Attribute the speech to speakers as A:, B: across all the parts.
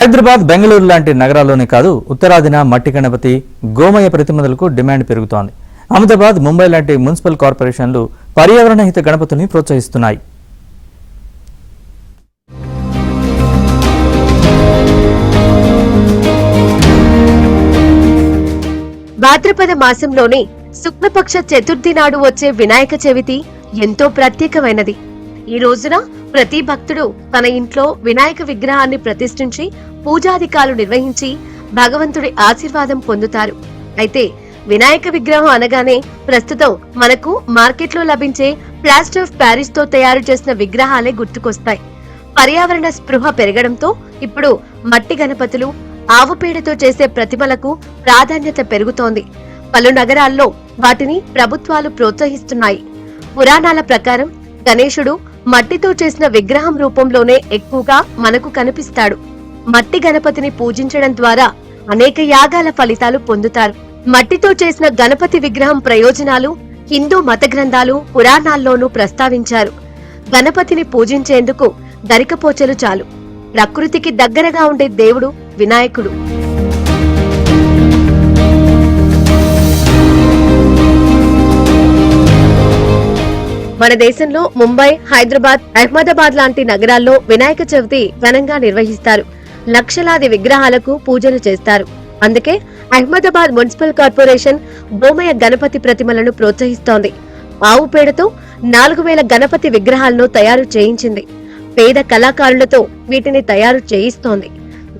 A: హైదరాబాద్, బెంగళూరు లాంటి నగరాల్లోనే కాదు ఉత్తరాదిన మట్టి గణపతి, గోమయ ప్రతిమలకు డిమాండ్ పెరుగుతోంది. అహ్మదాబాద్, ముంబై లాంటి మున్సిపల్ కార్పొరేషన్లు పర్యావరణ హిత గణపతిని ప్రోత్సహిస్తున్నాయి.
B: భాద్రపద మాసంలోని శుక్లపక్ష చతుర్థి నాడు వచ్చే వినాయక చవితి ఎంతో ప్రత్యేకమైనది. ఈ రోజున ప్రతి భక్తుడు తన ఇంట్లో వినాయక విగ్రహాన్ని ప్రతిష్ఠించి పూజాధికాలు నిర్వహించి భగవంతుడి ఆశీర్వాదం పొందుతారు. అయితే వినాయక విగ్రహం అనగానే ప్రస్తుతం మనకు మార్కెట్లో లభించే ప్లాస్టర్ ఆఫ్ ప్యారిస్ తో తయారు చేసిన విగ్రహాలే గుర్తుకొస్తాయి. పర్యావరణ స్పృహ పెరగడంతో ఇప్పుడు మట్టి గణపతులు, ఆవు పేడతో చేసే ప్రతిమలకు ప్రాధాన్యత పెరుగుతోంది. పలు నగరాల్లో వాటిని ప్రభుత్వాలు ప్రోత్సహిస్తున్నాయి. పురాణాల ప్రకారం గణేశుడు మట్టితో చేసిన విగ్రహం రూపంలోనే ఎక్కువగా మనకు కనిపిస్తాడు. మట్టి గణపతిని పూజించడం ద్వారా అనేక యాగాల ఫలితాలు పొందుతారు. మట్టితో చేసిన గణపతి విగ్రహం ప్రయోజనాలు హిందూ మత గ్రంథాలు, పురాణాల్లోనూ ప్రస్తావించారు. గణపతిని పూజించేందుకు గరికపోచలు చాలు. ప్రకృతికి దగ్గరగా ఉండే దేవుడు వినాయకుడు. మన దేశంలో ముంబై, హైదరాబాద్, అహ్మదాబాద్ లాంటి నగరాల్లో వినాయక చవితి ఘనంగా నిర్వహిస్తారు. లక్షలాది విగ్రహాలకు పూజలు చేస్తారు. అందుకే అహ్మదాబాద్ మున్సిపల్ కార్పొరేషన్ గోమయ గణపతి ప్రతిమలను ప్రోత్సహిస్తోంది. ఆవు పేడతో 4000 గణపతి విగ్రహాలను తయారు చేయించింది. పేద కళాకారులతో వీటిని తయారు చేయిస్తోంది.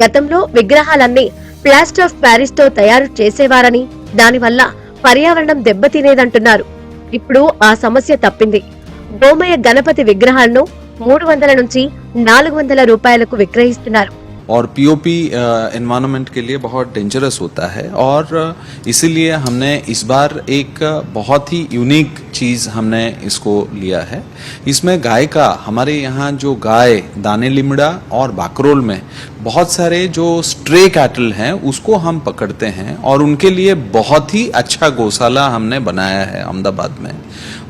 B: గతంలో విగ్రహాలన్నీ ప్లాస్టర్ ఆఫ్ ప్యారిస్ తో తయారు చేసేవారని, దానివల్ల పర్యావరణం దెబ్బతినేదంటున్నారు. ఇప్పుడు ఆ సమస్య తప్పింది. గోమయ గణపతి విగ్రహాలను 300 నుంచి 400 రూపాయలకు విక్రయిస్తున్నారు.
C: और पीओपी एनवायरनमेंट के लिए बहुत डेंजरस होता है और इसीलिए हमने इस बार एक बहुत ही यूनिक चीज़ हमने इसको लिया है. इसमें गाय का, हमारे यहाँ जो गाय दाने लिमड़ा और बाकरोल में बहुत सारे जो स्ट्रे कैटल हैं उसको हम पकड़ते हैं और उनके लिए बहुत ही अच्छा गौशाला हमने बनाया है अहमदाबाद में.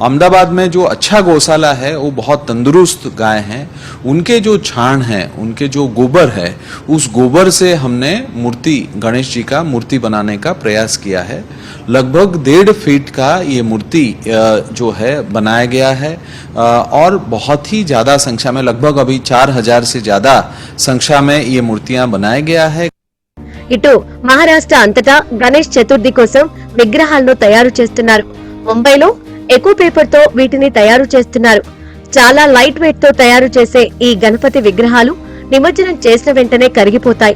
C: अहमदाबाद में जो अच्छा गौशाला है वो बहुत तंदुरुस्त गाय हैं. उनके जो छाण हैं, उनके जो गोबर है, उस गोबर से हमने मूर्ति, गणेश जी का मूर्ति बनाने का प्रयास किया है. लगभग 1.5 फीट का ये मूर्ति जो है बनाया गया है और बहुत ही ज़्यादा संख्या में, लगभग अभी 4000 से ज़्यादा संख्या में ये मूर्तियां बनाया गया है.
B: ఇటు మహారాష్ట్ర అంతటా గణేష్ చతుర్థి కోసం విగ్రహాలను తయారు చేస్తున్నారు. ముంబైలో ఎకో పేపర్ తో వీటిని తయారు చేస్తున్నారు. చాలా లైట్ వెయిట్ తో తయారు చేసే ఈ గణపతి విగ్రహాలు నిమజ్జనం చేసిన వెంటనే కరిగిపోతాయి.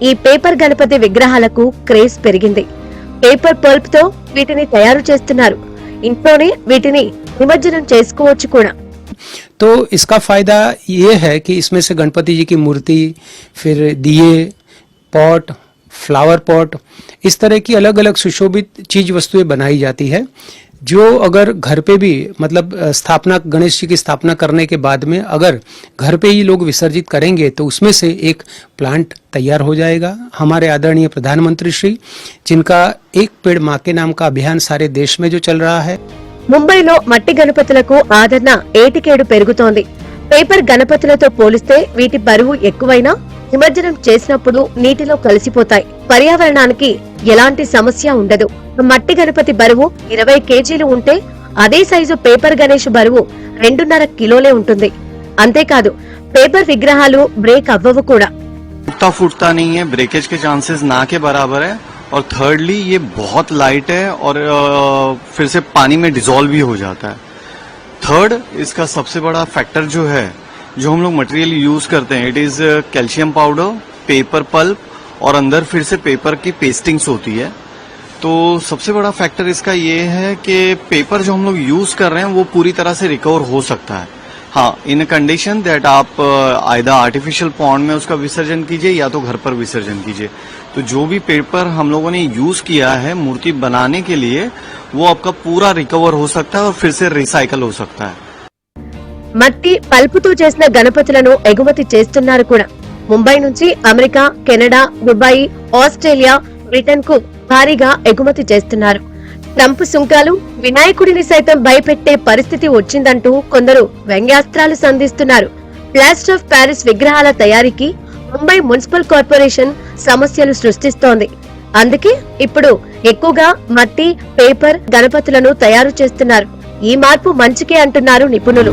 B: ఈ పేపర్ గణపతి విగ్రహాలకు క్రేజ్ పెరిగింది. పేపర్ పల్ప్ తో వీటిని తయారు చేస్తున్నారు. ఇంట్లోనే వీటిని నిమజ్జనం చేసుకోవచ్చు కూడా.
D: तो इसका फायदा ये है कि इसमें से गणपति जी की मूर्ति, फिर दिए, पॉट, फ्लावर पॉट, इस तरह की अलग अलग सुशोभित चीज वस्तुएं बनाई जाती है, जो अगर घर पे भी मतलब स्थापना, गणेश जी की स्थापना करने के बाद में अगर घर पे ही लोग विसर्जित करेंगे तो उसमें से एक प्लांट तैयार हो जाएगा. हमारे आदरणीय प्रधानमंत्री श्री, जिनका एक पेड़ मां के नाम का अभियान सारे देश में जो चल रहा है.
B: ముంబైలో మట్టి గణపతులకు ఆదరణ ఏటికేడు పెరుగుతోంది. పేపర్ గణపతులతో పోలిస్తే వీటి బరువు ఎక్కువైనా నిమజ్జనం చేసినప్పుడు నీటిలో కలిసిపోతాయి. పర్యావరణానికి ఎలాంటి సమస్య ఉండదు. మట్టి గణపతి బరువు 20 కేజీలు ఉంటే అదే సైజు పేపర్ గణేష్ బరువు 2.5 కిలోలే ఉంటుంది. అంతేకాదు పేపర్ విగ్రహాలు బ్రేక్ అవ్వవు కూడా.
E: फूटता नहीं है, ब्रेकेज के चांसेस ना के बराबर है. और थर्डली ये बहुत लाइट है और फिर से पानी में डिसॉल्व भी हो जाता है. थर्ड, इसका सबसे बड़ा फैक्टर जो है, जो हम लोग मटेरियल यूज करते हैं, it is calcium powder, paper pulp और अंदर फिर से पेपर की पेस्टिंग्स होती है. तो सबसे बड़ा फैक्टर इसका ये है कि पेपर जो हम लोग यूज कर रहे हैं वो पूरी तरह से रिकवर हो सकता है. हाँ, इन कंडीशन दैट आप आइदर आर्टिफिशियल पॉन्ड में उसका विसर्जन कीजिए या तो घर पर विसर्जन कीजिए. तो जो भी पेपर हम लोगों ने यूज किया है मूर्ति बनाने के लिए, वो आपका पूरा रिकवर हो सकता है और फिर से रिसाइकल हो सकता है.
B: మట్టి పల్పుతో చేసిన గణపతులను ఎగుమతి చేస్తున్నారు కూడా. ముంబై నుంచి America, Canada, Dubai, Australia, Britain కు భారీగా ఎగుమతి చేస్తున్నారు. ట్రంప్ సుంకాలు వినాయకుడిని సైతం భయపెట్టే పరిస్థితి వచ్చిందంటూ కొందరు వ్యంగ్యాస్త్రాలు సంధిస్తున్నారు. ప్లాస్టర్ ఆఫ్ ప్యారిస్ విగ్రహాల తయారీకి ముంబై మున్సిపల్ కార్పొరేషన్ సమస్యలు సృష్టిస్తోంది. అందుకే ఇప్పుడు ఎక్కువగా మట్టి, పేపర్ గణపతులను తయారు చేస్తున్నారు. ఈ మార్పు మంచికే అంటున్నారు నిపుణులు.